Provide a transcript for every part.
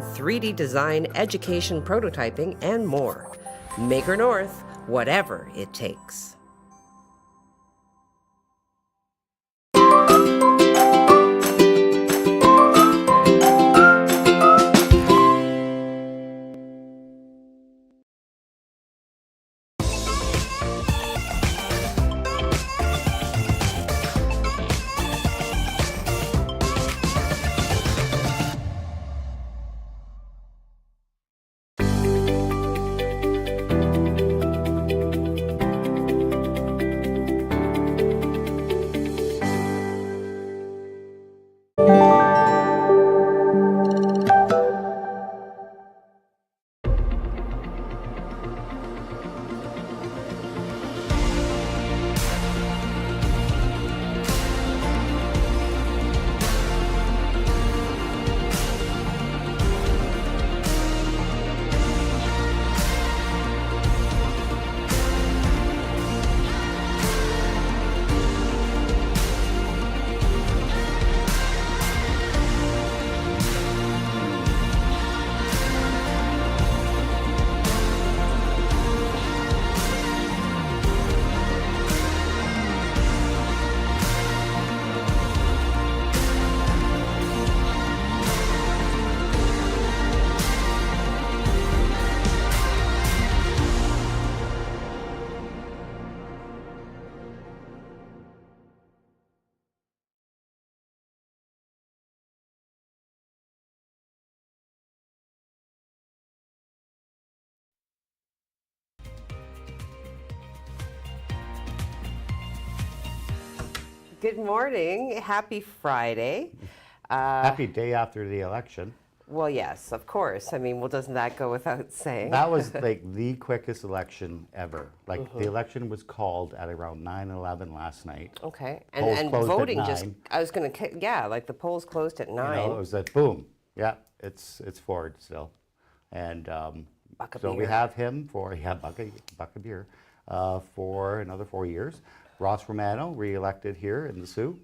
3D design, education prototyping, and more. Maker North, whatever it takes. Good morning. Happy Friday. Happy day after the election. Well, yes, of course. I mean, well, doesn't that go without saying? That was like the quickest election ever. Like the election was called at around 9:11 last night. Okay. Polls And closed at voting 9. just, I was going to, yeah, like the polls closed at 9. You know, it was like boom. Yeah, it's forward still. And Buck of so we beer. have him for buck of beer for another 4 years. Ross Romano re-elected here in the Sault.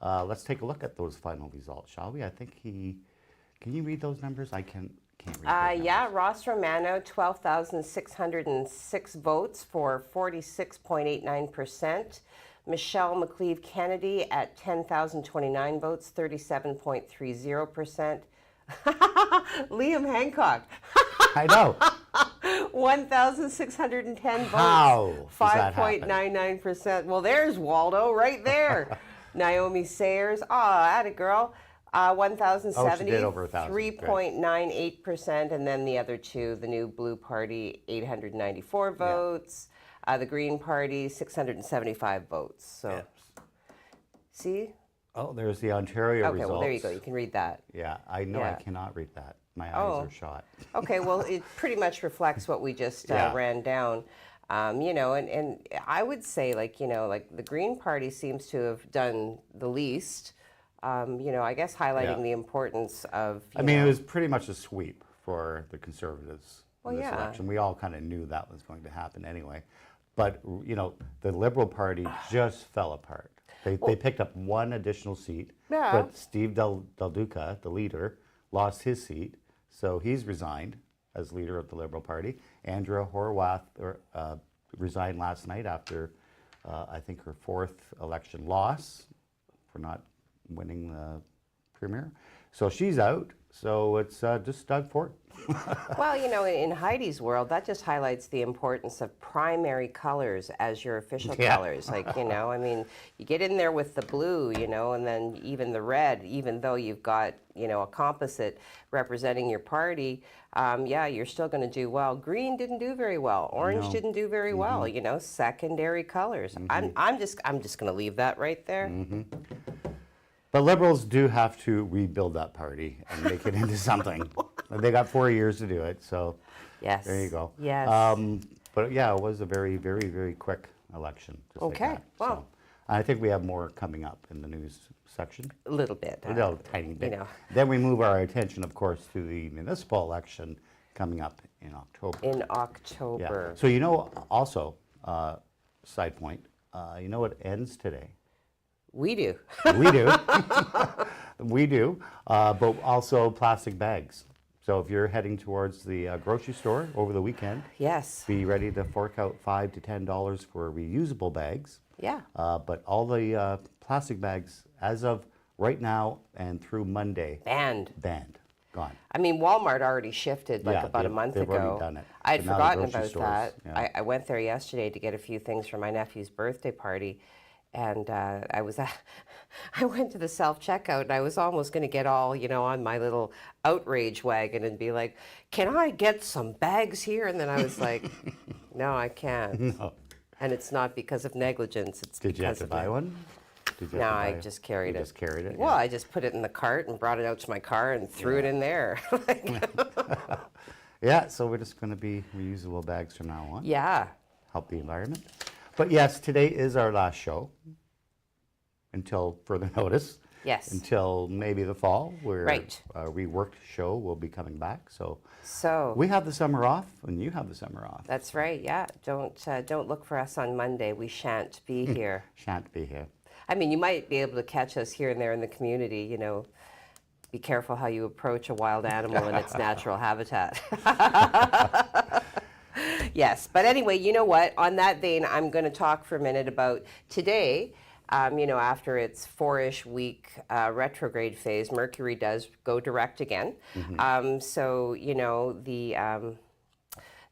Let's take a look at those final results, shall we? I think he. Can you read those numbers? I can't read those numbers. Yeah, Ross Romano, 12,606 votes for 46.89%. Michelle McLeave Kennedy at 10,029 votes, 37.30%. Liam Hancock. I know. 1,610 votes. How does that happen? 5.99%. Well, there's Waldo right there. Naomi Sayers. Atta girl. 1,070. she did over 1,000. 3.98%. And then the other two, the New Blue Party, 894 votes. The Green Party, 675 votes. So, Yes. see? Oh, there's the Ontario Okay, results. well, there you go. You can read that. Yeah, I know Yeah. I cannot read that. My eyes are shot. Okay, well, it pretty much reflects what we just ran down. You know, and I would say, like, you know, like the Green Party seems to have done the least, you know, I guess highlighting the importance of, I mean, it was pretty much a sweep for the Conservatives in this yeah. election. We all kind of knew that was going to happen anyway. But, you know, the Liberal Party just fell apart. They picked up one additional seat, but Steve Del Duca, the leader, lost his seat, so he's resigned as leader of the Liberal Party. Andrea Horwath resigned last night after, I think, her 4th election loss for not winning the premier. So she's out, so it's just Doug Ford. Well, you know, in Heidi's world, that just highlights the importance of primary colors as your official colors. Like, you know, I mean, you get in there with the blue, you know, and then even the red, even though you've got, you know, a composite representing your party, yeah, you're still going to do well. Green didn't do very well. Orange didn't do very well, you know, secondary colors. I'm just going to leave that right there. But Liberals do have to rebuild that party and make it into something. They got 4 years to do it, so Yes. there you go. Yes. But yeah, it was a very, very, very quick election. Just Okay, like that. wow. So, I think we have more coming up in the news section. A little bit. A little tiny bit. You know. Then we move our attention, of course, to the municipal election coming up in October. In October. Yeah. So you know, also, side point, you know what ends today? We do. We do. We do. But also plastic bags. So if you're heading towards the grocery store over the weekend, Yes. be ready to fork out $5 to $10 for reusable bags. Yeah. But all the plastic bags, as of right now and through Monday, Banned. gone. I mean, Walmart already shifted like Yeah, about a month they've ago. already done it. I'd But now the forgotten grocery about stores, that. yeah. I went there yesterday to get a few things for my nephew's birthday party, and I went to the self-checkout, and I was almost going to get all, on my little outrage wagon and be like, "Can I get some bags here?" And then I was like, "No, I can't." No. And it's not because of negligence. It's Did you have because to buy one? Did you No, have to I buy it? just carried You it. just carried it? Well, Yeah. I just put it in the cart and brought it out to my car and threw it in there. Yeah, so we're just going to be reusable bags from now on. Yeah. Help the environment. But yes, today is our last show until further notice. Yes. Until maybe the fall, where Right. a reworked show will be coming back. So So we have the summer off, and you have the summer off. that's right. Yeah. Don't look for us on Monday. We shan't be here. Shan't be here. I mean, you might be able to catch us here and there in the community. Be careful how you approach a wild animal in its natural habitat. Yes, but anyway, you know what? On that vein, I'm going to talk for a minute about today. After its 4-ish week retrograde phase, Mercury does go direct again. So,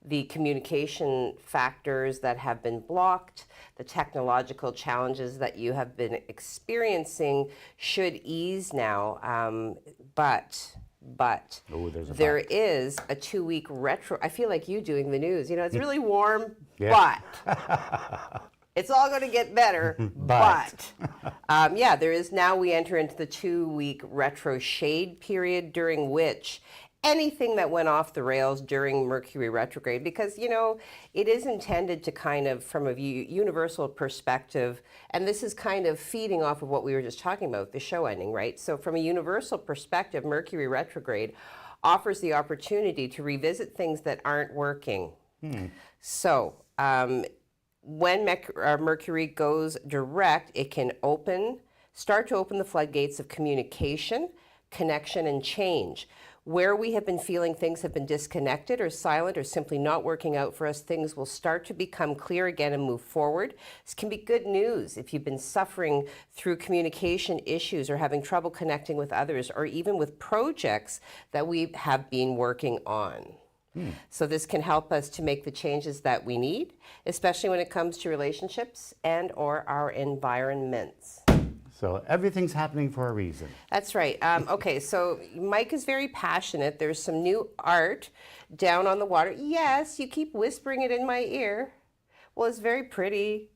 the communication factors that have been blocked, the technological challenges that you have been experiencing should ease now. But Oh, there's a there but. is a 2-week retro. I feel like you doing the news. It's really warm, Yeah. but it's all going to get better. But. There is now we enter into the 2-week retro shade period during which anything that went off the rails during Mercury retrograde, because, it is intended to kind of, from a universal perspective, and this is kind of feeding off of what we were just talking about, the show ending, right? So from a universal perspective, Mercury retrograde offers the opportunity to revisit things that aren't working. So when Mercury goes direct, it can start to open the floodgates of communication, connection, and change. Where we have been feeling things have been disconnected or silent or simply not working out for us, things will start to become clear again and move forward. This can be good news if you've been suffering through communication issues or having trouble connecting with others, or even with projects that we have been working on. So this can help us to make the changes that we need, especially when it comes to relationships and or our environments. So everything's happening for a reason. That's right. Okay, so Mike is very passionate. There's some new art down on the water. Yes, you keep whispering it in my ear. Well, it's very pretty.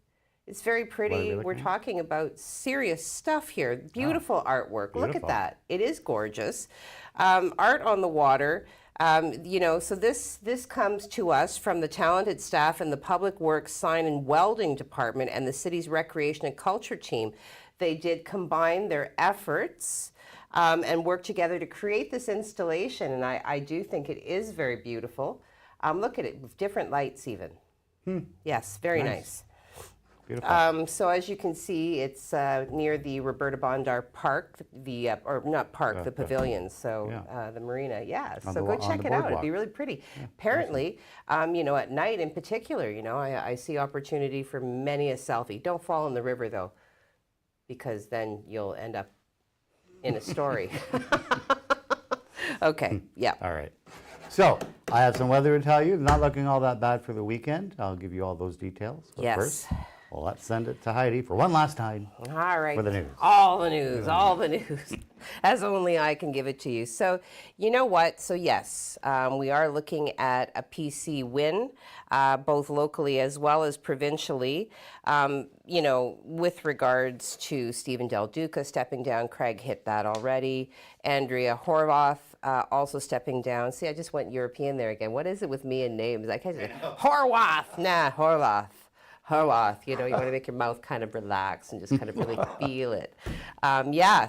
It's very pretty. We're talking about serious stuff here. Beautiful artwork. Look at Beautiful. that. It is gorgeous. Art on the water. So this comes to us from the talented staff in the Public Works Sign and Welding Department and the city's Recreation and Culture team. They did combine their efforts and work together to create this installation, and I do think it is very beautiful. Look at it, with different lights even. Yes, very nice. Beautiful. So as you can see, it's near the Roberta Bondar Park, the pavilion, so the marina, yeah. So go check it out, it'd be really pretty. Apparently, at night in particular, I see opportunity for many a selfie. Don't fall in the river though, because then you'll end up in a story. Okay, yeah. All right. So I have some weather to tell you. Not looking all that bad for the weekend. I'll give you all those details. But Yes. first, well, let's send it to Heidi for one last time. All right. For the news. All the news, all the news, as only I can give it to you. So, you know what? So, yes, we are looking at a PC win, both locally as well as provincially. With regards to Stephen Del Duca stepping down, Craig hit that already. Andrea Horvath also stepping down. See, I just went European there again. What is it with me and names? I can't say Horvath. Nah, Horvath. Horvath, you want to make your mouth kind of relax and just kind of really feel it.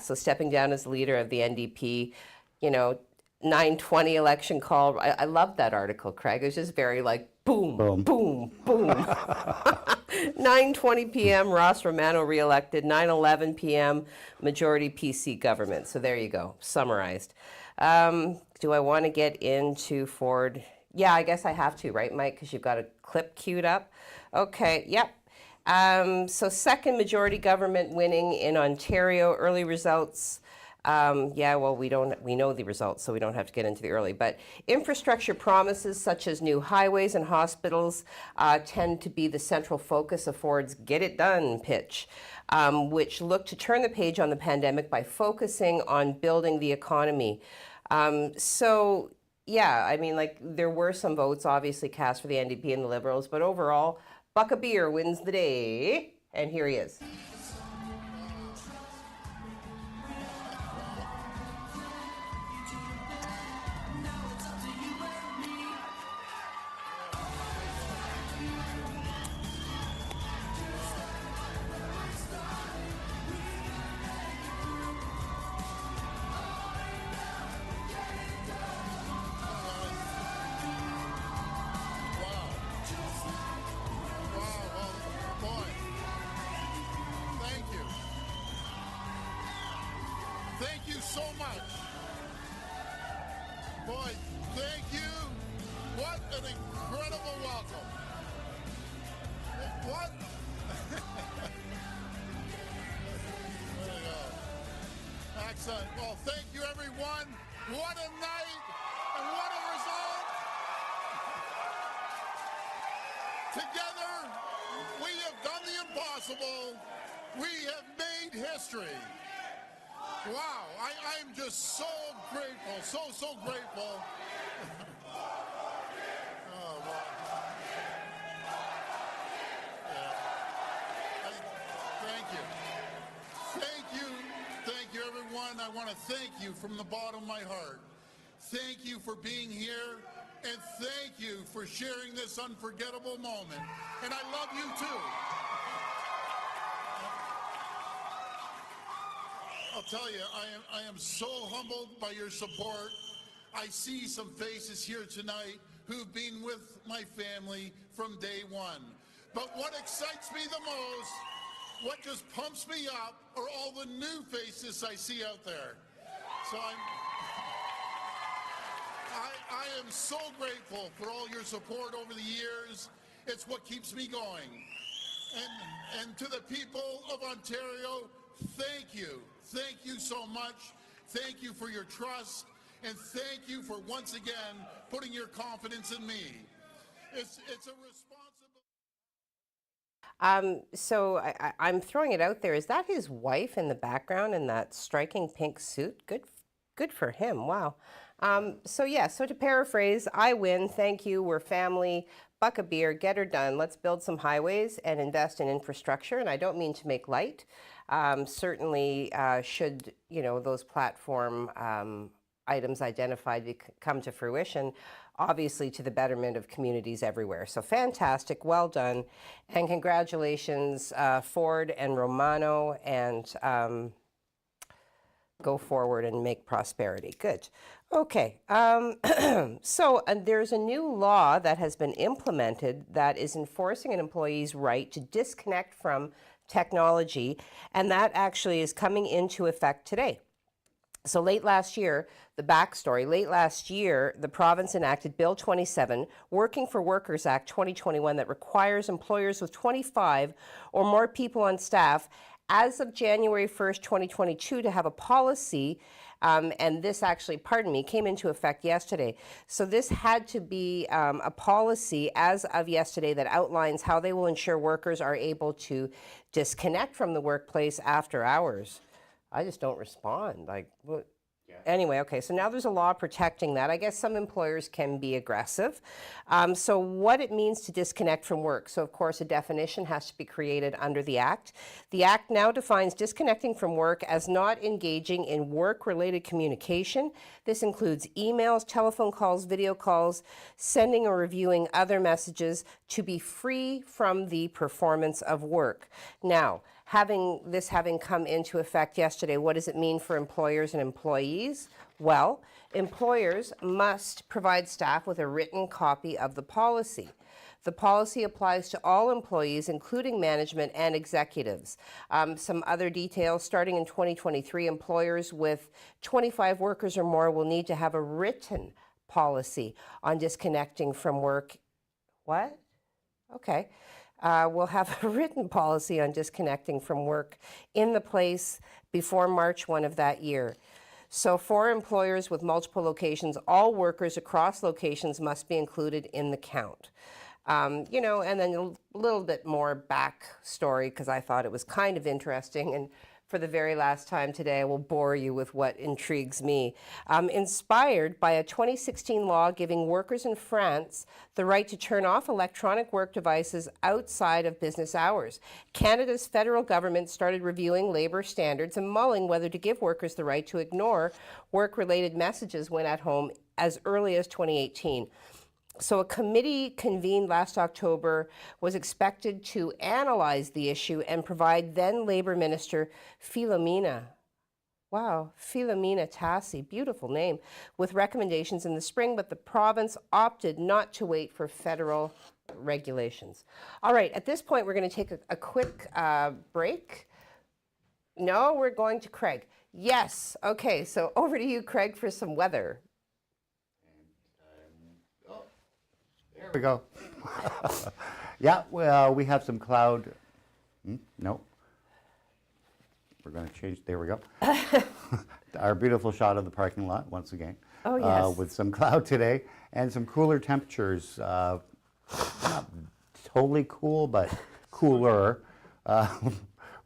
So stepping down as leader of the NDP, 9:20 election call. I love that article, Craig. It was just very like boom, boom, boom, boom. 9:20 p.m. Ross Romano reelected. 9:11 p.m. majority PC government. So there you go, summarized. Do I want to get into Ford? Yeah, I guess I have to, right, Mike? Because you've got a clip queued up. Okay, yep. So second majority government winning in Ontario. Early results. Yeah, well, we know the results, so we don't have to get into the early. But infrastructure promises such as new highways and hospitals tend to be the central focus of Ford's "Get It Done" pitch, which looked to turn the page on the pandemic by focusing on building the economy. So, yeah, I mean, like, there were some votes obviously cast for the NDP and the Liberals, but overall, Buck a Beer wins the day, and here he is. Thank you so much. Boy, thank you. What an incredible welcome. What? There you go. Excellent. Well, thank you, everyone. What a night and what a result. Together, we have done the impossible. We have made history. Wow, I'm just so grateful, so grateful. Oh, wow. Yeah. Thank you, everyone. I want to thank you from the bottom of my heart. Thank you for being here, and thank you for sharing this unforgettable moment. And I love you too. I'll tell you, I am so humbled by your support. I see some faces here tonight who've been with my family from day one. But what excites me the most, what just pumps me up, are all the new faces I see out there. So I am so grateful for all your support over the years. It's what keeps me going. And to the people of Ontario, thank you. Thank you so much. Thank you for your trust. And thank you for once again putting your confidence in me. It's a responsibility. So I'm throwing it out there. Is that his wife in the background in that striking pink suit? Good for him. Wow. So to paraphrase, I win. Thank you. We're family. Buck a beer. Get her done. Let's build some highways and invest in infrastructure. And I don't mean to make light. Certainly, should those platform items identified come to fruition, obviously to the betterment of communities everywhere. So fantastic, well done, and congratulations, Ford and Romano, and go forward and make prosperity. Good. Okay, so there's a new law that has been implemented that is enforcing an employee's right to disconnect from technology, and that actually is coming into effect today. So late last year, the province enacted Bill 27, Working for Workers Act 2021, that requires employers with 25 or more people on staff as of January 1st, 2022, to have a policy, and this actually, came into effect yesterday. So this had to be a policy as of yesterday that outlines how they will ensure workers are able to disconnect from the workplace after hours. I just don't respond. Like, what? Anyway, okay, so now there's a law protecting that. I guess some employers can be aggressive. So what it means to disconnect from work. So, of course, a definition has to be created under the Act. The Act now defines disconnecting from work as not engaging in work-related communication. This includes emails, telephone calls, video calls, sending or reviewing other messages, to be free from the performance of work. Now, having come into effect yesterday, what does it mean for employers and employees? Well, employers must provide staff with a written copy of the policy. The policy applies to all employees, including management and executives. Some other details, starting in 2023, employers with 25 workers or more will need to have a written policy on disconnecting from work. What? Okay. We'll have a written policy on disconnecting from work in the place before March 1 of that year. So for employers with multiple locations, all workers across locations must be included in the count. You know, and then a little bit more backstory, because I thought it was kind of interesting. And for the very last time today, I will bore you with what intrigues me. Inspired by a 2016 law giving workers in France the right to turn off electronic work devices outside of business hours, Canada's federal government started reviewing labor standards and mulling whether to give workers the right to ignore work-related messages when at home as early as 2018. So a committee convened last October was expected to analyze the issue and provide then Labor Minister Philomena Tassi, beautiful name, with recommendations in the spring, but the province opted not to wait for federal regulations. All right, at this point, we're going to take a quick break. No, we're going to Craig. Yes, okay, so over to you, Craig, for some weather. There we go. Yeah, well, we have some cloud. No. We're going to change. There we go. Our beautiful shot of the parking lot once again. Oh, yes. With some cloud today and some cooler temperatures. Not totally cool, but cooler.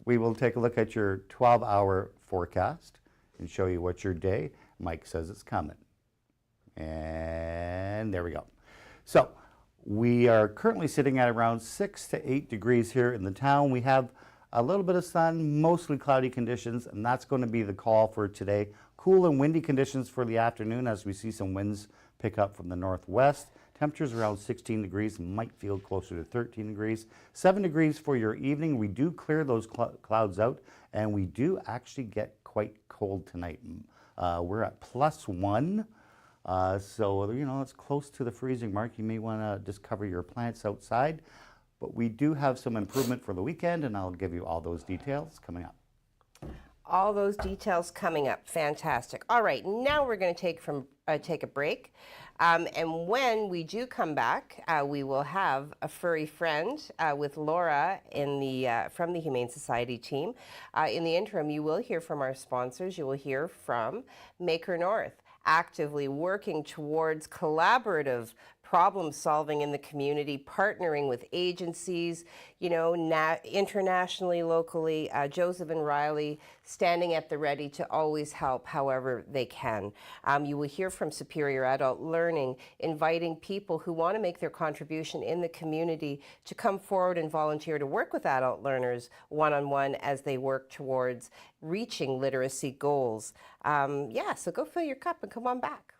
We will take a look at your 12-hour forecast and show you what your day. Mike says it's coming. And there we go. So we are currently sitting at around 6 to 8 degrees here in the town. We have a little bit of sun, mostly cloudy conditions, and that's going to be the call for today. Cool and windy conditions for the afternoon as we see some winds pick up from the northwest. Temperatures around 16 degrees, might feel closer to 13 degrees. 7 degrees for your evening. We do clear those clouds out, and we do actually get quite cold tonight. We're at +1. So, you know, it's close to the freezing mark. You may want to just cover your plants outside. But we do have some improvement for the weekend, and I'll give you all those details coming up. All those details coming up. Fantastic. All right, now we're going to take a break. And when we do come back, we will have a furry friend with Laura from the Humane Society team. In the interim, you will hear from our sponsors. You will hear from Maker North, actively working towards collaborative problem solving in the community, partnering with agencies, you know, internationally, locally. Joseph and Riley standing at the ready to always help however they can. You will hear from Superior Adult Learning, inviting people who want to make their contribution in the community to come forward and volunteer to work with adult learners one-on-one as they work towards reaching literacy goals. Yeah, so go fill your cup and come on back.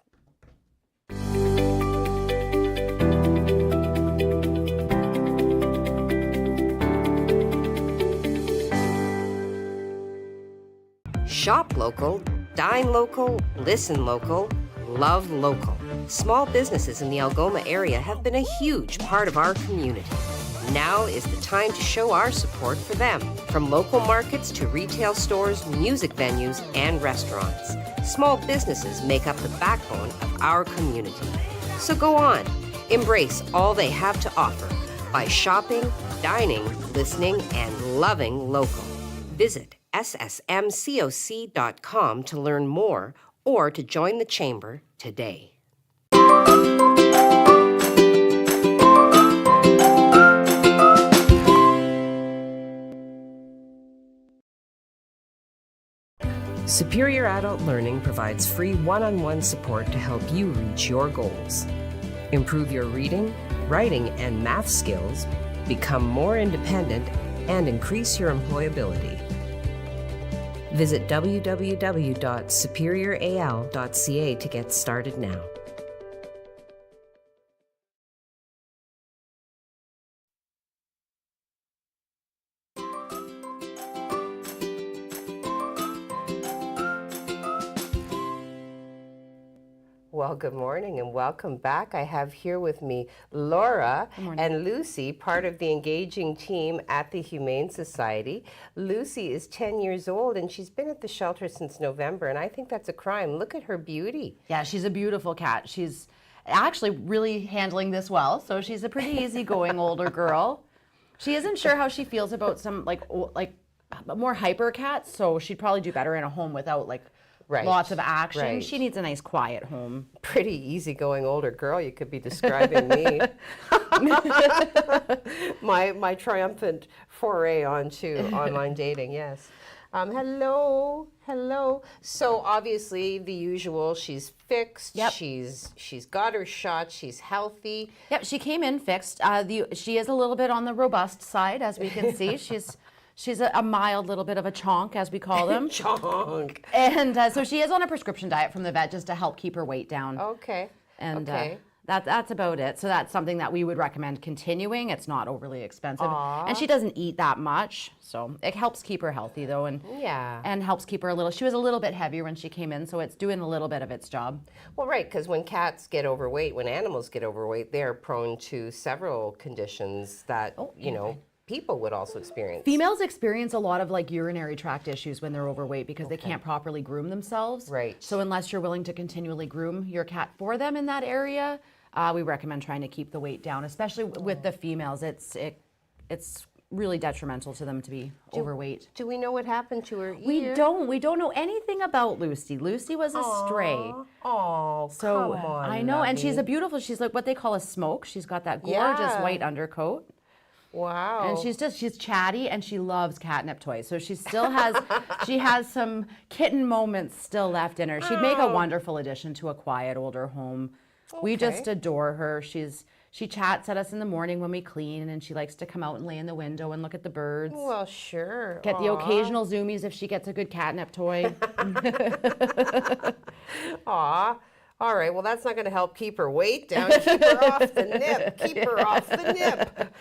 Shop local, dine local, listen local, love local. Small businesses in the Algoma area have been a huge part of our community. Now is the time to show our support for them. From local markets to retail stores, music venues, and restaurants. Small businesses make up the backbone of our community. So go on, embrace all they have to offer by shopping, dining, listening, and loving local. Visit ssmcoc.com to learn more or to join the chamber today. Superior Adult Learning provides free one-on-one support to help you reach your goals. Improve your reading, writing, and math skills, become more independent, and increase your employability. Visit www.superioral.ca to get started now. Well, good morning and welcome back. I have here with me Laura and Lucy, part of the engaging team at the Humane Society. Lucy is 10 years old and she's been at the shelter since November, and I think that's a crime. Look at her beauty. Yeah, she's a beautiful cat. She's actually really handling this well, so she's a pretty easygoing older girl. She isn't sure how she feels about some like more hyper cats, so she'd probably do better in a home without like lots of action. Right. She needs a nice quiet home. Pretty easygoing older girl, you could be describing me. my triumphant foray onto online dating, yes. Hello. So obviously the usual, she's fixed, Yep. she's got her shot, she's healthy. Yep, she came in fixed. She is a little bit on the robust side, as we can see. She's a mild little bit of a chonk, as we call them. Chonk. And so she is on a prescription diet from the vet just to help keep her weight down. Okay. And okay. That's about it. So that's something that we would recommend continuing. It's not overly expensive. Aw. And she doesn't eat that much. So it helps keep her healthy, though. And Yeah. and helps keep her a little. She was a little bit heavier when she came in, so it's doing a little bit of its job. Well, right, because when cats get overweight, when animals get overweight, they're prone to several conditions that, people would also experience. Females experience a lot of like urinary tract issues when they're overweight because they can't properly groom themselves. Right. So unless you're willing to continually groom your cat for them in that area, we recommend trying to keep the weight down, especially with the females. It's really detrimental to them to be overweight. Do we know what happened to her We ear? don't know anything about Lucy. Lucy was a stray. Oh, So come on, I know, and she's Lovey. she's like what they call a smoke. She's got that gorgeous Yeah. white undercoat. Wow. And she's chatty and she loves catnip toys. So she still has she has some kitten moments still left in her. She'd make a wonderful addition to a quiet older home. We just Okay. adore her. She chats at us in the morning when we clean, and she likes to come out and lay in the window and look at the birds. Well, sure. Get the Aw. occasional zoomies if she gets a good catnip toy. Aw. All right, well, that's not going to help keep her weight down. Keep her off the nip. Keep her off the nip.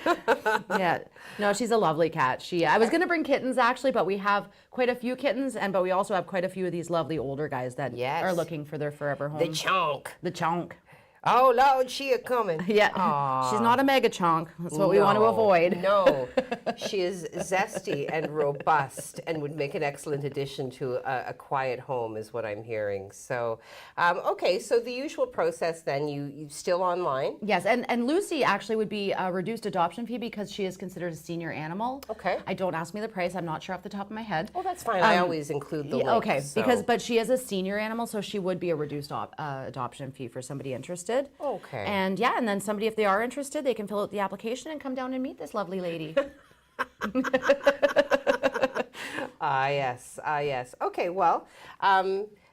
Yeah, no, she's a lovely cat. I was gonna bring kittens actually, but we have quite a few kittens, but we also have quite a few of these lovely older guys that Yes. are looking for their forever home. The chonk. The chonk. Oh, Lord, she a coming. Yeah, Aw. she's not a mega chonk. That's what we want to avoid. No, she is zesty and robust and would make an excellent addition to a quiet home, is what I'm hearing. So, okay, so the usual process then, you still online? Yes, and Lucy actually would be a reduced adoption fee because she is considered a senior animal. Okay. I don't ask me the price. I'm not sure off the top of my head. Oh, that's fine. I always include the link. Okay, so- but she is a senior animal, so she would be a reduced adoption fee for somebody interested. Okay. And yeah, and then somebody, if they are interested, they can fill out the application and come down and meet this lovely lady. Yes. Okay, well,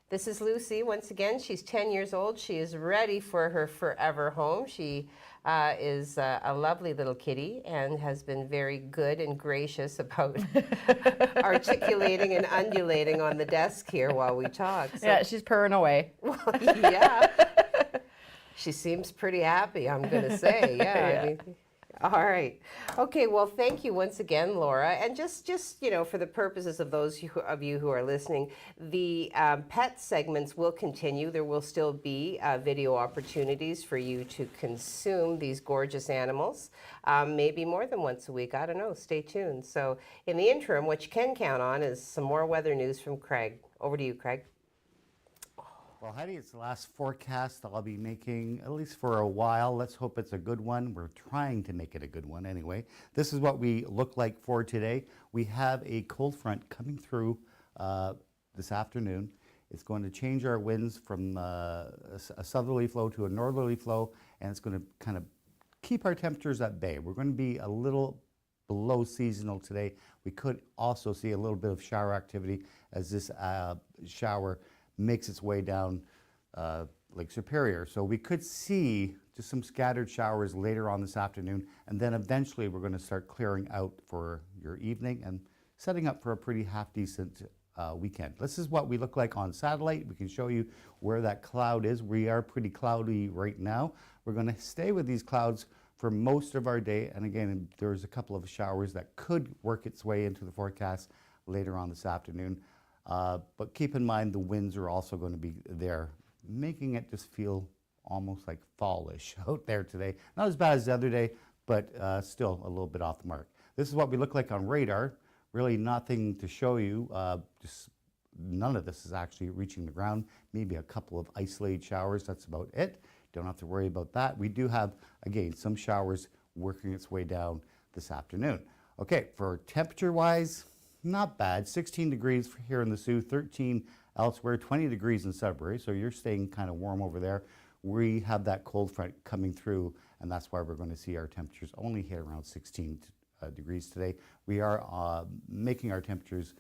this is Lucy. Once again, she's 10 years old. She is ready for her forever home. She is a lovely little kitty and has been very good and gracious about articulating and undulating on the desk here while we talk. So, Yeah, she's purring away. yeah. She seems pretty happy, I'm going to say. Yeah. I mean, all right. Okay, well, thank you once again, Laura. And just for the purposes of those of you who are listening, the pet segments will continue. There will still be video opportunities for you to consume these gorgeous animals, maybe more than once a week. I don't know. Stay tuned. So in the interim, what you can count on is some more weather news from Craig. Over to you, Craig. Well, Heidi, it's the last forecast I'll be making, at least for a while. Let's hope it's a good one. We're trying to make it a good one anyway. This is what we look like for today. We have a cold front coming through this afternoon. It's going to change our winds from a southerly flow to a northerly flow, and it's going to kind of keep our temperatures at bay. We're going to be a little below seasonal today. We could also see a little bit of shower activity as this shower makes its way down Lake Superior. So we could see just some scattered showers later on this afternoon, and then eventually we're going to start clearing out for your evening and setting up for a pretty half-decent weekend. This is what we look like on satellite. We can show you where that cloud is. We are pretty cloudy right now. We're going to stay with these clouds for most of our day, and again, there's a couple of showers that could work its way into the forecast later on this afternoon. But keep in mind the winds are also going to be there making it just feel almost like fallish out there today. Not as bad as the other day, but still a little bit off the mark. This is what we look like on radar. Really nothing to show you. Just none of this is actually reaching the ground. Maybe a couple of isolated showers, that's about it. Don't have to worry about that. We do have, again, some showers working its way down this afternoon. Okay, for temperature-wise, not bad. 16 degrees here in the Sault, 13 elsewhere, 20 degrees in Sudbury, so you're staying kind of warm over there. We have that cold front coming through, and that's why we're going to see our temperatures only hit around 16 degrees today. We are making our temperatures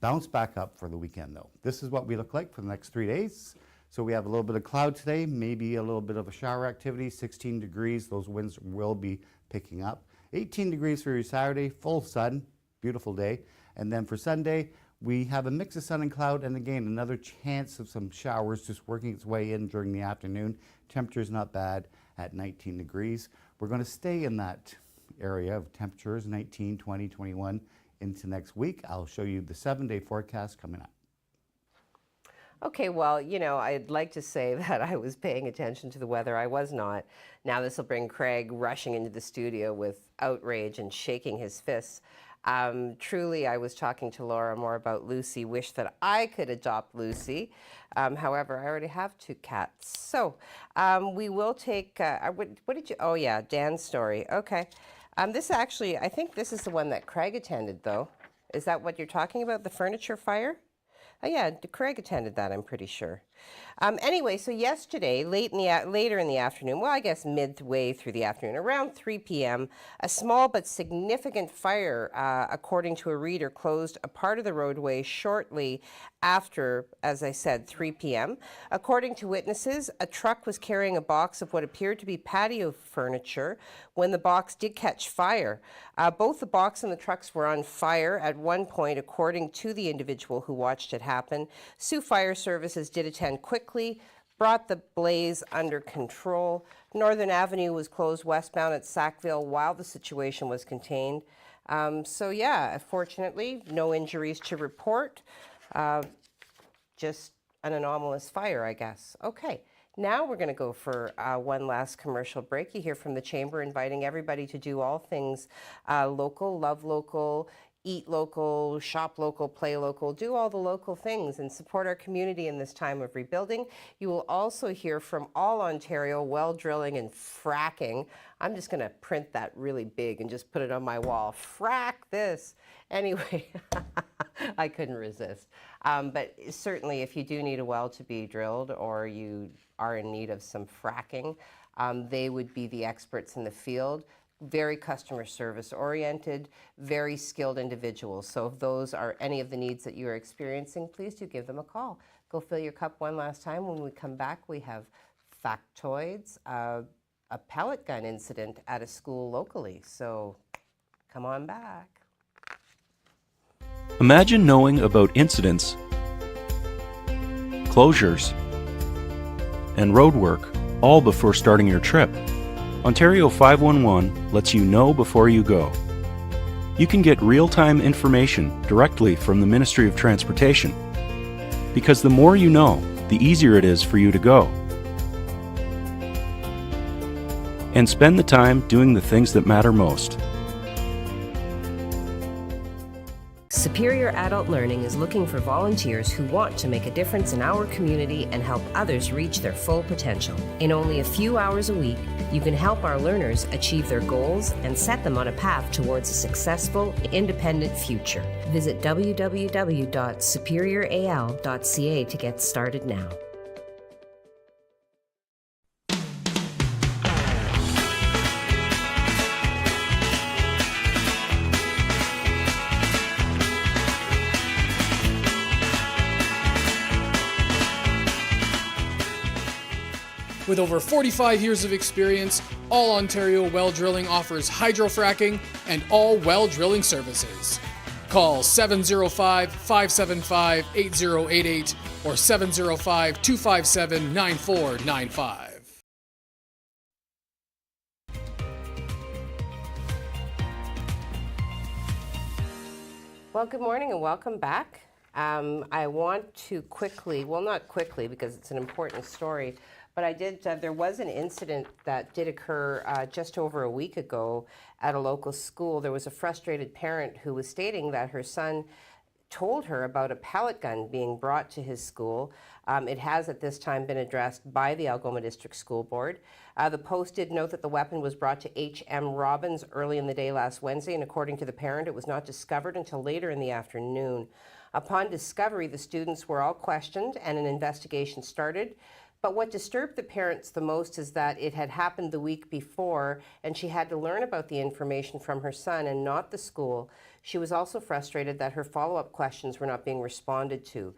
bounce back up for the weekend, though. This is what we look like for the next 3 days. So we have a little bit of cloud today, maybe a little bit of a shower activity, 16 degrees. Those winds will be picking up. 18 degrees for your Saturday, full sun, beautiful day. And then for Sunday, we have a mix of sun and cloud, and again, another chance of some showers just working its way in during the afternoon. Temperature's not bad at 19 degrees. We're going to stay in that area of temperatures, 19, 20, 21, into next week. I'll show you the 7-day forecast coming up. Okay, well, you know, I'd like to say that I was paying attention to the weather. I was not. Now this will bring Craig rushing into the studio with outrage and shaking his fists. Truly, I was talking to Laura more about Lucy. Wish that I could adopt Lucy. However, I already have 2 cats. So we will take, what did you, oh yeah, Dan's story. Okay. This actually, I think this is the one that Craig attended, though. Is that what you're talking about, the furniture fire? Oh yeah, Craig attended that, I'm pretty sure. Anyway, so yesterday, later in the afternoon, well, I guess midway through the afternoon, around 3 p.m., a small but significant fire, according to a reader, closed a part of the roadway shortly after, as I said, 3 p.m. According to witnesses, a truck was carrying a box of what appeared to be patio furniture when the box did catch fire. Both the box and the trucks were on fire at one point, according to the individual who watched it happen. Sault Fire Services did attend quickly, brought the blaze under control. Northern Avenue was closed westbound at Sackville while the situation was contained. So yeah, fortunately, no injuries to report. Just an anomalous fire, I guess. Okay, now we're going to go for one last commercial break. You hear from the Chamber inviting everybody to do all things local, love local, eat local, shop local, play local, do all the local things and support our community in this time of rebuilding. You will also hear from All Ontario Well Drilling and Fracking. I'm just going to print that really big and just put it on my wall. Frack this. Anyway, I couldn't resist. But certainly if you do need a well to be drilled or you are in need of some fracking, they would be the experts in the field. Very customer service oriented, very skilled individuals. So if those are any of the needs that you are experiencing, please do give them a call. Go fill your cup one last time. When we come back, we have factoids, a pellet gun incident at a school locally. So come on back. Imagine knowing about incidents, closures, and roadwork all before starting your trip. Ontario 511 lets you know before you go. You can get real-time information directly from the Ministry of Transportation. Because the more you know, the easier it is for you to go. And spend the time doing the things that matter most. Superior Adult Learning is looking for volunteers who want to make a difference in our community and help others reach their full potential. In only a few hours a week, you can help our learners achieve their goals and set them on a path towards a successful, independent future. Visit www.superioral.ca to get started now. With over 45 years of experience, All Ontario Well Drilling offers hydrofracking and all well drilling services. Call 705-575-8088 or 705-257-9495. Well, good morning and welcome back. I want to quickly, well, not quickly because it's an important story, but I did, there was an incident that did occur just over a week ago at a local school. There was a frustrated parent who was stating that her son told her about a pellet gun being brought to his school. It has at this time been addressed by the Algoma District School Board. The Post did note that the weapon was brought to H.M. Robbins early in the day last Wednesday, and according to the parent, it was not discovered until later in the afternoon. Upon discovery, the students were all questioned and an investigation started. But what disturbed the parents the most is that it had happened the week before, and she had to learn about the information from her son and not the school. She was also frustrated that her follow-up questions were not being responded to.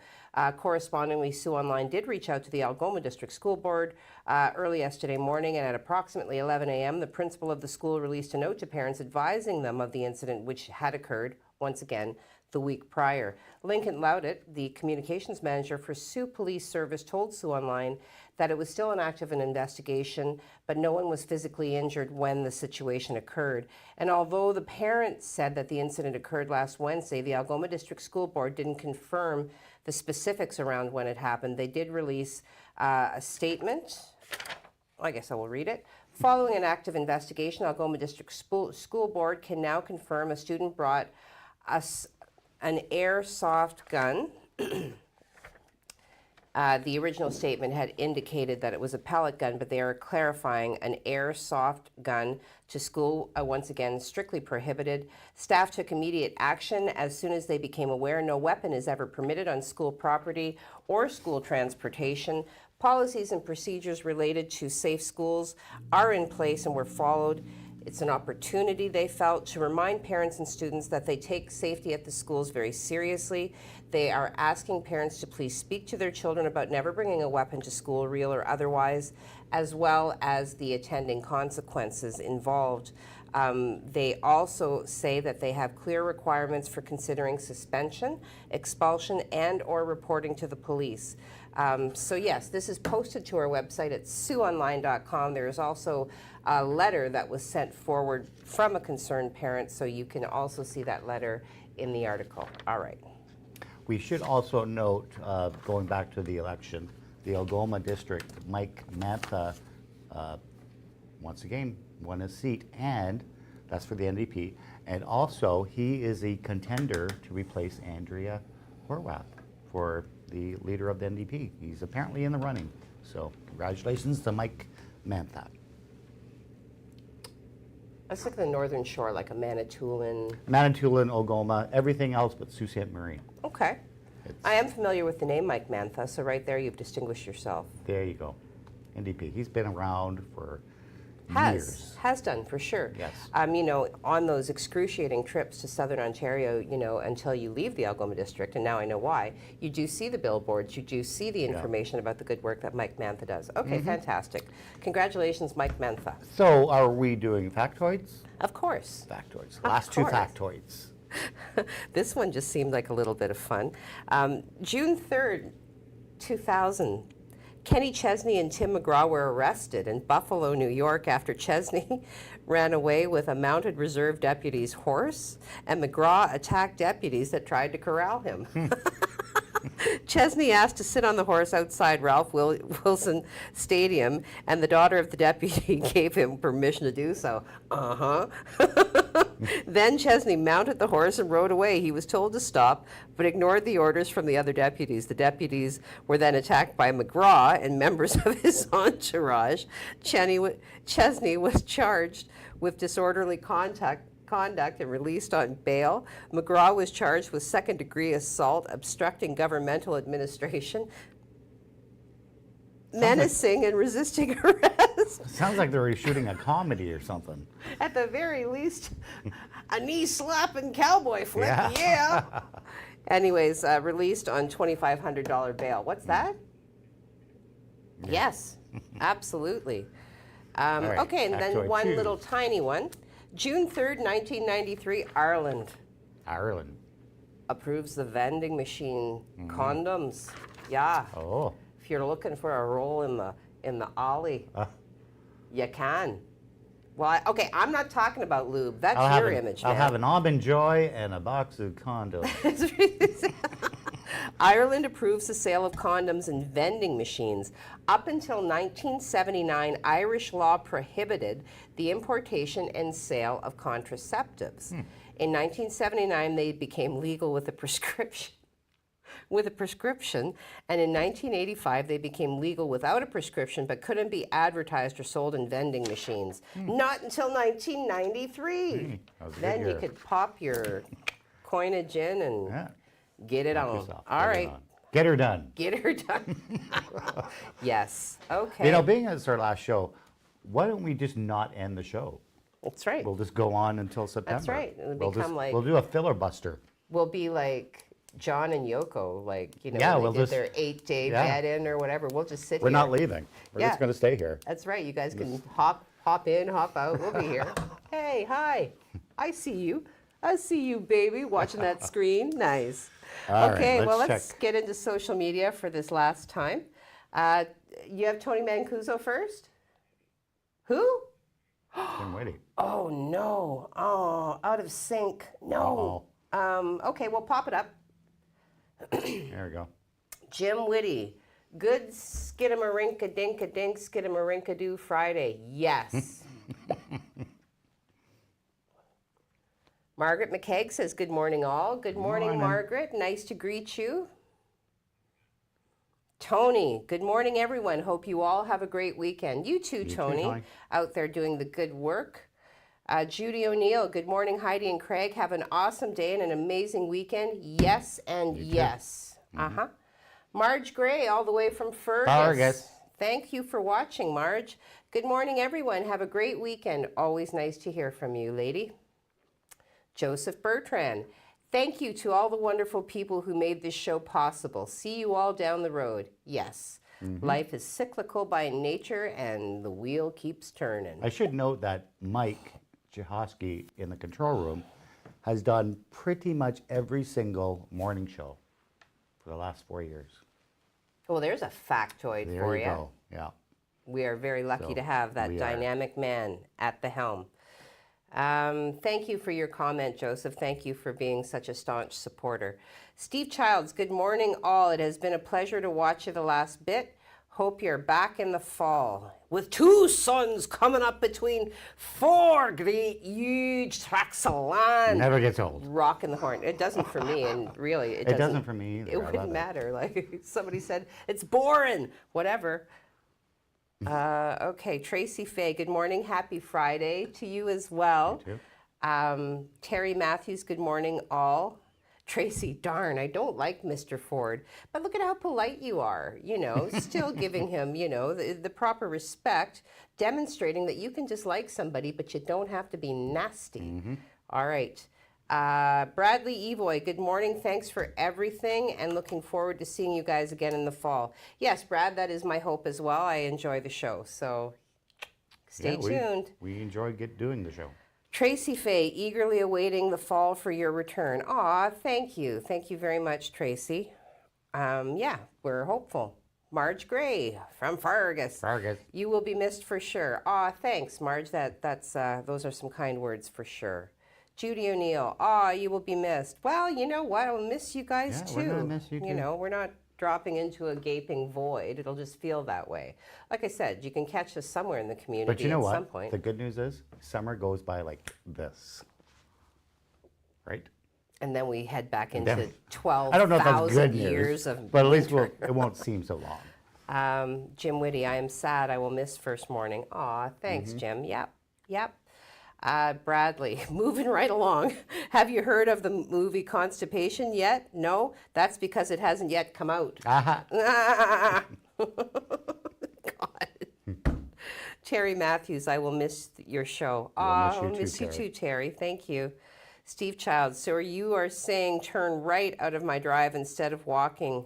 Correspondingly, Sioux Online did reach out to the Algoma District School Board early yesterday morning, and at approximately 11 a.m., the principal of the school released a note to parents advising them of the incident which had occurred, once again, the week prior. Lincoln Loudett, the communications manager for Sioux Police Service, told Sioux Online that it was still an active investigation, but no one was physically injured when the situation occurred. And although the parents said that the incident occurred last Wednesday, the Algoma District School Board didn't confirm the specifics around when it happened. They did release a statement. I guess I will read it. Following an active investigation, Algoma District School Board can now confirm a student brought us an airsoft gun. The original statement had indicated that it was a pellet gun, but they are clarifying an airsoft gun to school, once again, strictly prohibited. Staff took immediate action as soon as they became aware no weapon is ever permitted on school property or school transportation. Policies and procedures related to safe schools are in place and were followed. It's an opportunity, they felt, to remind parents and students that they take safety at the schools very seriously. They are asking parents to please speak to their children about never bringing a weapon to school, real or otherwise, as well as the attending consequences involved. They also say that they have clear requirements for considering suspension, expulsion, and or reporting to the police. So yes, this is posted to our website at siouxonline.com. There is also a letter that was sent forward from a concerned parent, so you can also see that letter in the article. All right. We should also note, going back to the election, the Algoma District, Mike Mantha, once again, won a seat, and that's for the NDP. And also, he is a contender to replace Andrea Horwath for the leader of the NDP. He's apparently in the running. So congratulations to Mike Mantha. Let's look at the Northern Shore, like a Manitoulin. Manitoulin, Algoma, everything else but Sault Ste. Marie. Okay. I am familiar with the name Mike Mantha, so right there you've distinguished yourself. There you go. NDP. He's been around for years. Has done, for sure. Yes. You know, on those excruciating trips to Southern Ontario, you know, until you leave the Algoma District, and now I know why, you do see the billboards, you do see the information about the good work that Mike Mantha does. Okay, fantastic. Congratulations, Mike Mantha. So are we doing factoids? Of course. Factoids. Of Last two course. factoids. This one just seemed like a little bit of fun. June 3rd, 2000, Kenny Chesney and Tim McGraw were arrested in Buffalo, New York after Chesney ran away with a mounted reserve deputy's horse, and McGraw attacked deputies that tried to corral him. Chesney asked to sit on the horse outside Ralph Wilson Stadium, and the daughter of the deputy gave him permission to do so. Then Chesney mounted the horse and rode away. He was told to stop, but ignored the orders from the other deputies. The deputies were then attacked by McGraw and members of his entourage. Chesney was charged with disorderly conduct and released on bail. McGraw was charged with second-degree assault, obstructing governmental administration, menacing and resisting arrest. Sounds like they were shooting a comedy or something. At the very least, a knee-slapping cowboy flick, yeah. Anyways, released on $2,500 bail. What's that? Yes, absolutely. right, Okay, and then factoid one two. little tiny one. June 3rd, 1993, Ireland Ireland. approves the vending machine condoms. Yeah. Oh. If you're looking for a roll in the ollie, you can. Well, okay, I'm not talking about lube. That's your image, man. I'll have an Almond Joy and a box of condoms. Ireland approves the sale of condoms in vending machines. Up until 1979, Irish law prohibited the importation and sale of contraceptives. In 1979, they became legal with a prescription. And in 1985 they became legal without a prescription but couldn't be advertised or sold in vending machines. Not until 1993. That was a good Then you year. could pop your coinage in and Yeah. get it Knock on. yourself. All Get it right, on. Get her done. get her done. Yes, okay. You know, being it's our last show, why don't we just not end the show? That's right. We'll just go on until September. right. It'll We'll become like- we'll do a filler buster. We'll be like John and Yoko, like, you know, Yeah, when we'll they did just- their 8-day yeah. bed-in or whatever. We'll just sit We're here. not leaving. We're Yeah. just going to stay here. That's right. You guys can hop in, hop out. We'll be here. Hey, hi. I see you. I see you, baby, watching that screen. Nice. All right, Okay, well, let's let's check. get into social media for this last time. You have Tony Mancuso first? Who? I'm waiting. Oh, no. Oh, out of sync. No. Okay, well, pop it up. There we go. Jim Whitty. Good skidamarinka-dink-a-dink, skidamarinka-doo Friday. Yes. Margaret McKeag says, good morning, all. Good morning, Morning. Margaret. Nice to greet you. Tony, good morning, everyone. Hope you all have a great weekend. You too, too, Tony, Tony. out there doing the good work. Judy O'Neill, good morning, Heidi and Craig. Have an awesome day and an amazing weekend. Yes and yes. Marge Gray, all the way from Fergus. Fergus. Thank you for watching, Marge. Good morning, everyone. Have a great weekend. Always nice to hear from you, lady. Joseph Bertrand, thank you to all the wonderful people who made this show possible. See you all down the road. Yes, life is cyclical by nature and the wheel keeps turning. I should note that Mike Jahosky in the control room has done pretty much every single morning show for the last 4 years. Well, there's a factoid There for you you. go. Yeah. We are very lucky So, to have that we are. dynamic man at the helm. Thank you for your comment, Joseph. Thank you for being such a staunch supporter. Steve Childs, good morning, all. It has been a pleasure to watch you the last bit. Hope you're back in the fall. With 2 suns coming up between 4 great huge tracts of land. Never gets old. Rocking the horn. It doesn't for me, and really, it doesn't for me either. It I love wouldn't it. matter. Like somebody said, it's boring. Whatever. Okay, Tracy Faye, good morning. Happy Friday to you as well. You too. Terry Matthews, good morning, all. Tracy, darn, I don't like Mr. Ford, but look at how polite you are, you know, still giving him, you know, the proper respect, demonstrating that you can just like somebody, but you don't have to be nasty. All right. Bradley Evoy, good morning. Thanks for everything and looking forward to seeing you guys again in the fall. Yes, Brad, that is my hope as well. I enjoy the show, so stay tuned. We enjoy doing the show. Tracy Faye, eagerly awaiting the fall for your return. Aw, thank you. Thank you very much, Tracy. Yeah, we're hopeful. Marge Gray from Fergus. Fergus. You will be missed for sure. Aw, thanks, Marge. That's those are some kind words for sure. Judy O'Neill, aw, you will be missed. Well, you know what? I'll miss you guys Yeah, too. we're gonna miss you You too. know, we're not dropping into a gaping void. It'll just feel that way. Like I said, you can catch us somewhere in the community But you know at some what? point. The good news is summer goes by like this. Right? And then we head back into Then- 12,000 I don't know if that's good years news, of but at least winter. it won't seem so long. Jim Whitty, I am sad. I will miss first morning. Aw, thanks, Mm-hmm. Jim. Yep. Bradley, moving right along. Have you heard of the movie Constipation yet? No? That's because it hasn't yet come out. Aha. God. Terry Matthews, I will miss your show. We'll I'll miss miss you you too, too, Terry. Thank you. Steve Childs, so you are saying turn right out of my drive instead of walking.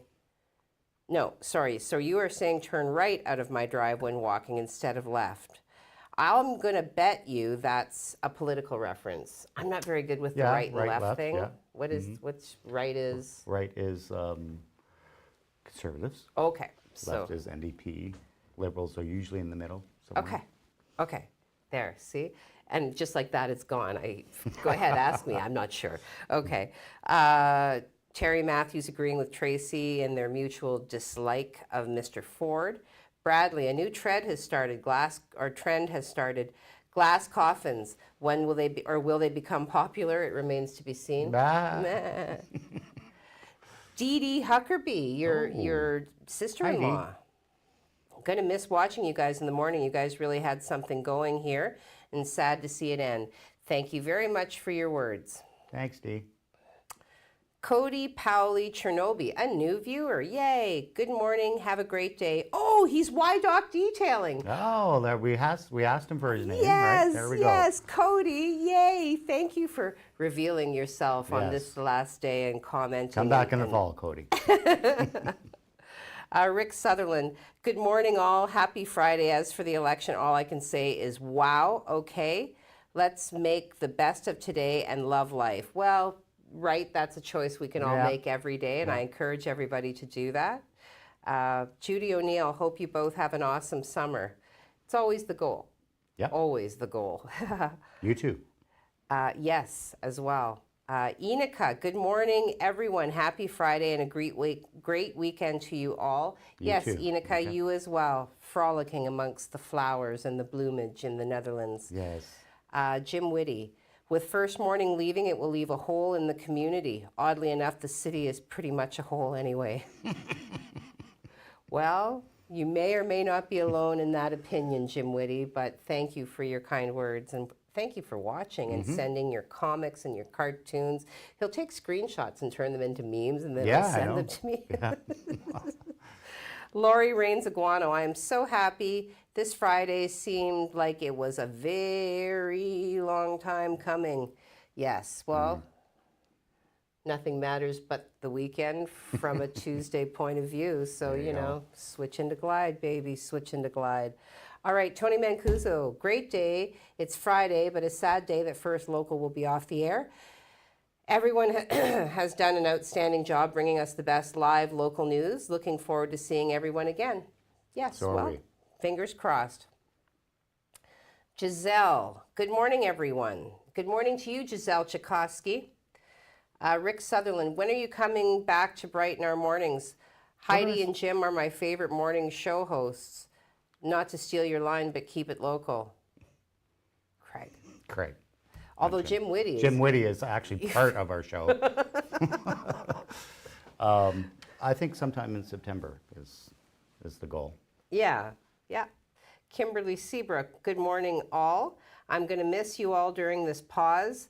No, sorry. So you are saying turn right out of my drive when walking instead of left. I'm going to bet you that's a political reference. I'm not very good with the Yeah, right and right, left left, thing. yeah. Which right is? Right is conservatives. Okay. So Left is NDP. Liberals are usually in the middle. somewhere. Okay. There, see? And just like that, it's gone. Go ahead, ask me. I'm not sure. Okay. Terry Matthews agreeing with Tracy and their mutual dislike of Mr. Ford. Bradley, a new trend has started. Glass coffins. When will they be, or will they become popular? It remains to be seen. Meh. Dee Dee Huckerby, your sister-in-law. I'm going to miss watching you guys in the morning. You guys really had something going here, and sad to see it end. Thank you very much for your words. Thanks, Dee. Cody Powley Chernobyl, a new viewer. Yay. Good morning. Have a great day. Oh, he's YDoc Detailing. Oh, there we asked him for his name. Yes, Right? There we yes, Cody. Yay. Thank you for revealing yourself on Yes. this last day and commenting. Come back in the fall, Cody. Rick Sutherland, good morning all. Happy Friday. As for the election, all I can say is wow, okay. Let's make the best of today and love life. Well, right, that's a choice we can all make every day, and I encourage everybody to do that. Judy O'Neill, hope you both have an awesome summer. It's always the goal. Yeah. Always the goal. You too. Yes, as well. Enika, good morning, everyone. Happy Friday and a great weekend to you all. Yes, too. Enika, Okay. you as well. Frolicking amongst the flowers and the bloomage in the Netherlands. Yes. Jim Whitty, with first morning leaving, it will leave a hole in the community. Oddly enough, the city is pretty much a hole anyway. Well, you may or may not be alone in that opinion, Jim Whitty, but thank you for your kind words and thank you for watching and sending your comics and your cartoons. He'll take screenshots and turn them into memes and then he'll Yeah, I send know. them to me. Yeah. Lori Rains Aguano, I am so happy. This Friday seemed like it was a very long time coming. Yes, well, nothing matters but the weekend from a Tuesday point of view. So, you know, switch into glide, baby, switch into glide. All right, Tony Mancuso, great day. It's Friday, but a sad day that First Local will be off the air. Everyone has done an outstanding job bringing us the best live local news. Looking forward to seeing everyone again. Yes, So are well, we. fingers crossed. Giselle, good morning, everyone. Good morning to you, Giselle Tchaikovsky. Rick Sutherland, when are you coming back to brighten our mornings? Heidi and Jim are my favorite morning show hosts. Not to steal your line, but keep it local. Craig. Great. Although Jim Whitty is. Jim Whitty is actually part of our show. I think sometime in September is the goal. Yeah, yeah. Kimberly Seabrook, good morning all. I'm going to miss you all during this pause.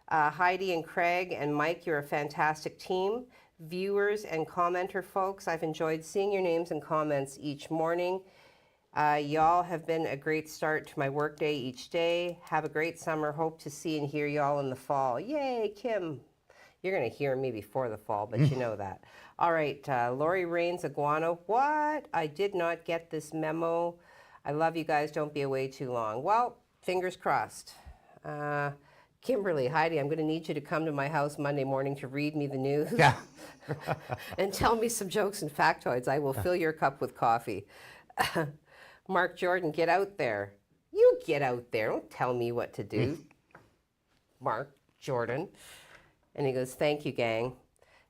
Heidi and Craig and Mike, you're a fantastic team. Viewers and commenter folks, I've enjoyed seeing your names and comments each morning. Y'all have been a great start to my workday each day. Have a great summer. Hope to see and hear y'all in the fall. Yay, Kim. You're going to hear me before the fall, but you know that. All right, Lori Rains Aguano. What? I did not get this memo. I love you guys. Don't be away too long. Well, fingers crossed. Kimberly, Heidi, I'm going to need you to come to my house Monday morning to read me the news. Yeah. And tell me some jokes and factoids. I will fill your cup with coffee. Mark Jordan, get out there. You get out there. Don't tell me what to do. Mark Jordan. And he goes, thank you, gang.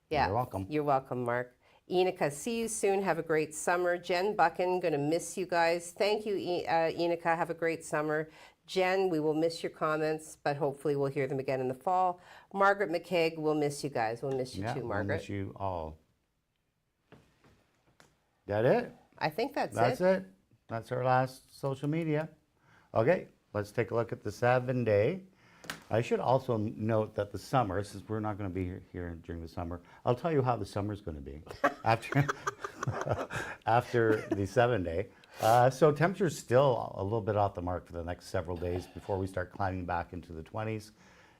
Yeah. You're welcome. You're welcome, Mark. Enika, see you soon. Have a great summer. Jen Buchan, going to miss you guys. Thank you, Enika. Have a great summer. Jen, we will miss your comments, but hopefully we'll hear them again in the fall. Margaret McKeag, we'll miss you guys. We'll miss you Yeah, too, we'll Margaret. miss you all. That it? I think that's That's it. That's our last social media. Okay, let's take a look at the 7-day. I should also note that the summer, since we're not going to be here during the summer, I'll tell you how the summer's going to be after after the 7-day. So temperature's still a little bit off the mark for the next several days before we start climbing back into the 20s.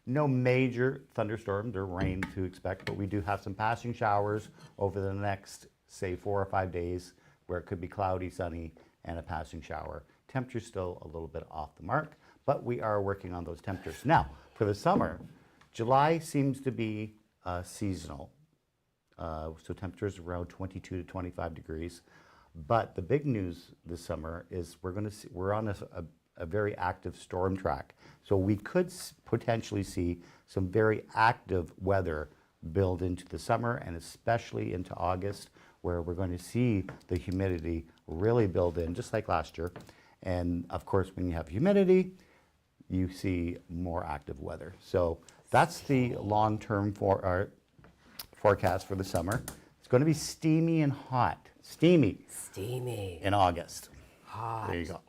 No major thunderstorms or rain to expect, but we do have some passing showers over the next, say, 4 or 5 days where it could be cloudy, sunny, and a passing shower. Temperature's still a little bit off the mark, but we are working on those temperatures. Now, for the summer, July seems to be seasonal. So temperatures around 22 to 25 degrees. But the big news this summer is we're on a very active storm track. So we could potentially see some very active weather build into the summer and especially into August, where we're going to see the humidity really build in, just like last year. And of course, when you have humidity, you see more active weather. So that's the long-term forecast for the summer. It's going to be steamy and hot. Steamy in August. Hot. There you go.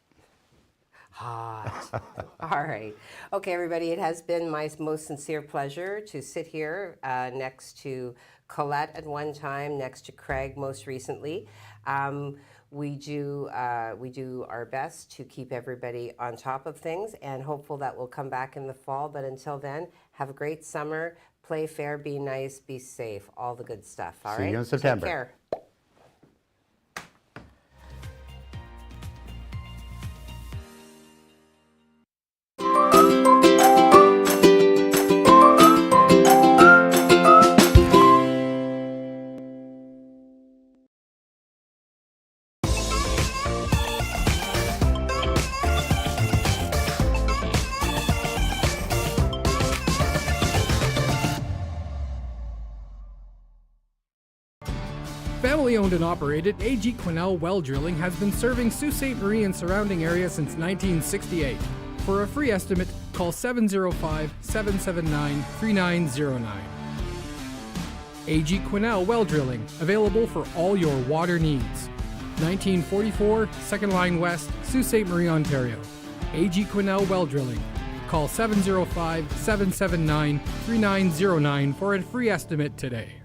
Hot. All right. Okay, everybody, it has been my most sincere pleasure to sit here next to Colette at one time, next to Craig most recently. We do our best to keep everybody on top of things, and hopeful that we'll come back in the fall. But until then, have a great summer. Play fair, be nice, be safe, all the good stuff. All right. See you in September. Take care. Family owned and operated, A.G. Quinnell Well Drilling has been serving Sault Ste. Marie and surrounding area since 1968. For a free estimate, call 705-779-3909. A.G. Quinnell Well Drilling, available for all your water needs. 1944, 2nd Line West, Sault Ste. Marie, Ontario. A.G. Quinnell Well Drilling. Call 705-779-3909 for a free estimate today.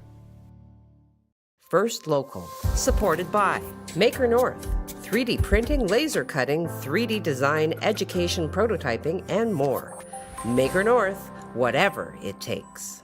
First Local, supported by Maker North, 3D printing, laser cutting, 3D design, education, prototyping, and more. Maker North, whatever it takes.